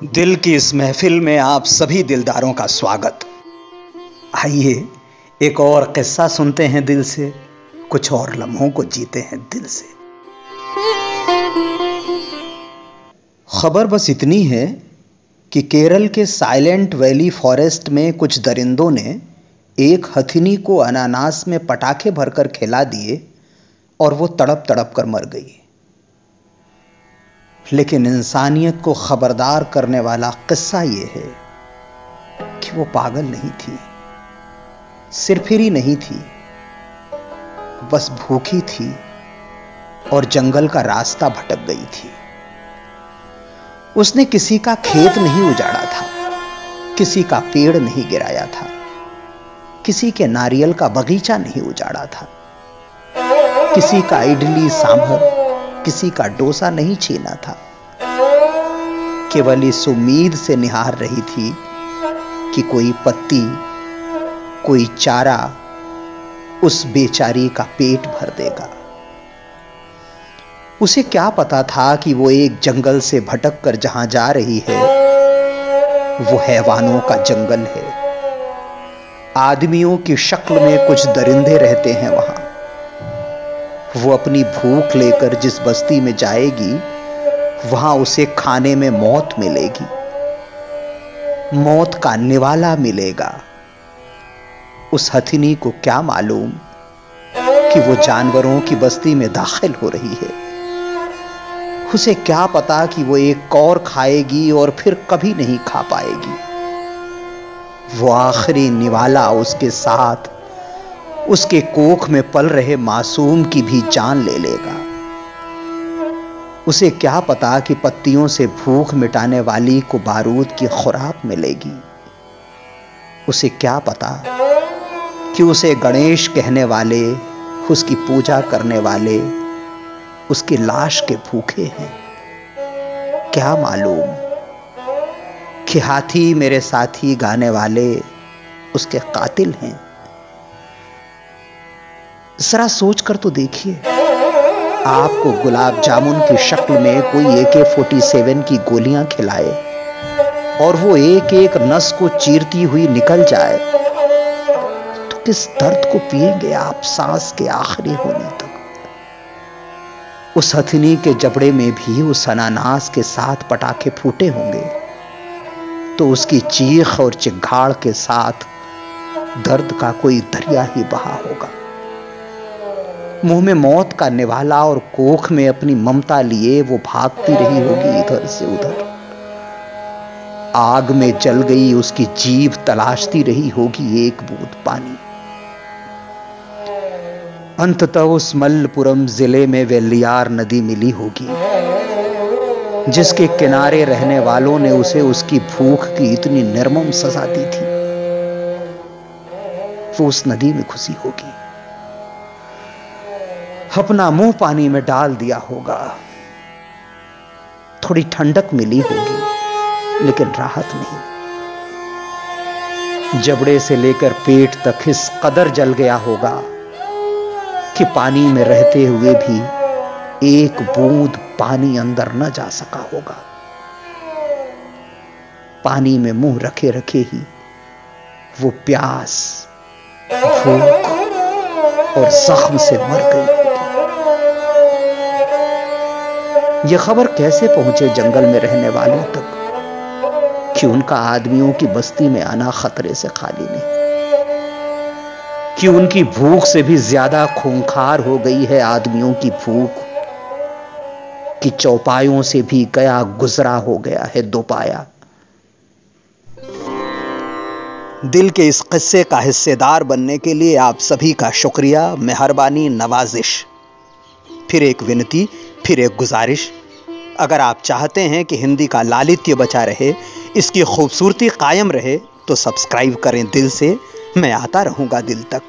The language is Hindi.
दिल की इस महफिल में आप सभी दिलदारों का स्वागत। आइए एक और किस्सा सुनते हैं दिल से, कुछ और लम्हों को जीते हैं दिल से। खबर बस इतनी है कि केरल के साइलेंट वैली फॉरेस्ट में कुछ दरिंदों ने एक हथिनी को अनानास में पटाखे भरकर खिला दिए और वो तड़प तड़प कर मर गई। लेकिन इंसानियत को खबरदार करने वाला किस्सा यह है कि वो पागल नहीं थी, सिरफिरी नहीं थी, बस भूखी थी और जंगल का रास्ता भटक गई थी। उसने किसी का खेत नहीं उजाड़ा था, किसी का पेड़ नहीं गिराया था, किसी के नारियल का बगीचा नहीं उजाड़ा था, किसी का इडली सांभर, किसी का डोसा नहीं छीना था। केवल इस उम्मीद से निहार रही थी कि कोई पत्ती, कोई चारा उस बेचारी का पेट भर देगा। उसे क्या पता था कि वो एक जंगल से भटक कर जहां जा रही है वो हैवानों का जंगल है। आदमियों की शक्ल में कुछ दरिंदे रहते हैं वहां। वो अपनी भूख लेकर जिस बस्ती में जाएगी वहां उसे खाने में मौत मिलेगी, मौत का निवाला मिलेगा। उस हथिनी को क्या मालूम कि वो जानवरों की बस्ती में दाखिल हो रही है। उसे क्या पता कि वो एक कौर खाएगी और फिर कभी नहीं खा पाएगी। वो आखिरी निवाला उसके साथ उसके कोख में पल रहे मासूम की भी जान ले लेगा। उसे क्या पता कि पत्तियों से भूख मिटाने वाली को बारूद की खुराक मिलेगी। उसे क्या पता कि उसे गणेश कहने वाले, उसकी पूजा करने वाले उसकी लाश के भूखे हैं। क्या मालूम कि हाथी मेरे साथी गाने वाले उसके कातिल हैं। जरा सोच कर तो देखिए, आपको गुलाब जामुन की शक्ल में कोई AK-47 की गोलियां खिलाए और वो एक एक नस को चीरती हुई निकल जाए तो किस दर्द को पिएंगे आप सांस के आखिरी होने तक। उस हथिनी के जबड़े में भी उस अनानास के साथ पटाखे फूटे होंगे तो उसकी चीख और चिघाड़ के साथ दर्द का कोई दरिया ही बहा होगा। मुंह में मौत का निवाला और कोख में अपनी ममता लिए वो भागती रही होगी इधर से उधर। आग में जल गई उसकी जीभ तलाशती रही होगी एक बूंद पानी। अंततः उस मल्लपुरम जिले में वेल्लियार नदी मिली होगी जिसके किनारे रहने वालों ने उसे उसकी भूख की इतनी निर्मम सजा दी थी। वो उस नदी में घुसी होगी, अपना मुंह पानी में डाल दिया होगा। थोड़ी ठंडक मिली होगी लेकिन राहत नहीं। जबड़े से लेकर पेट तक इस कदर जल गया होगा कि पानी में रहते हुए भी एक बूंद पानी अंदर न जा सका होगा। पानी में मुंह रखे रखे ही वो प्यास, भूख और जख्म से मर गई होगी। यह खबर कैसे पहुंचे जंगल में रहने वालों तक कि उनका आदमियों की बस्ती में आना खतरे से खाली नहीं, कि उनकी भूख से भी ज्यादा खूंखार हो गई है आदमियों की भूख, कि चौपायों से भी गया गुजरा हो गया है दोपाया। दिल के इस किस्से का हिस्सेदार बनने के लिए आप सभी का शुक्रिया, मेहरबानी, नवाजिश। फिर एक विनती, फिर एक गुजारिश, अगर आप चाहते हैं कि हिंदी का लालित्य बचा रहे, इसकी खूबसूरती कायम रहे तो सब्सक्राइब करें दिल से। मैं आता रहूंगा दिल तक।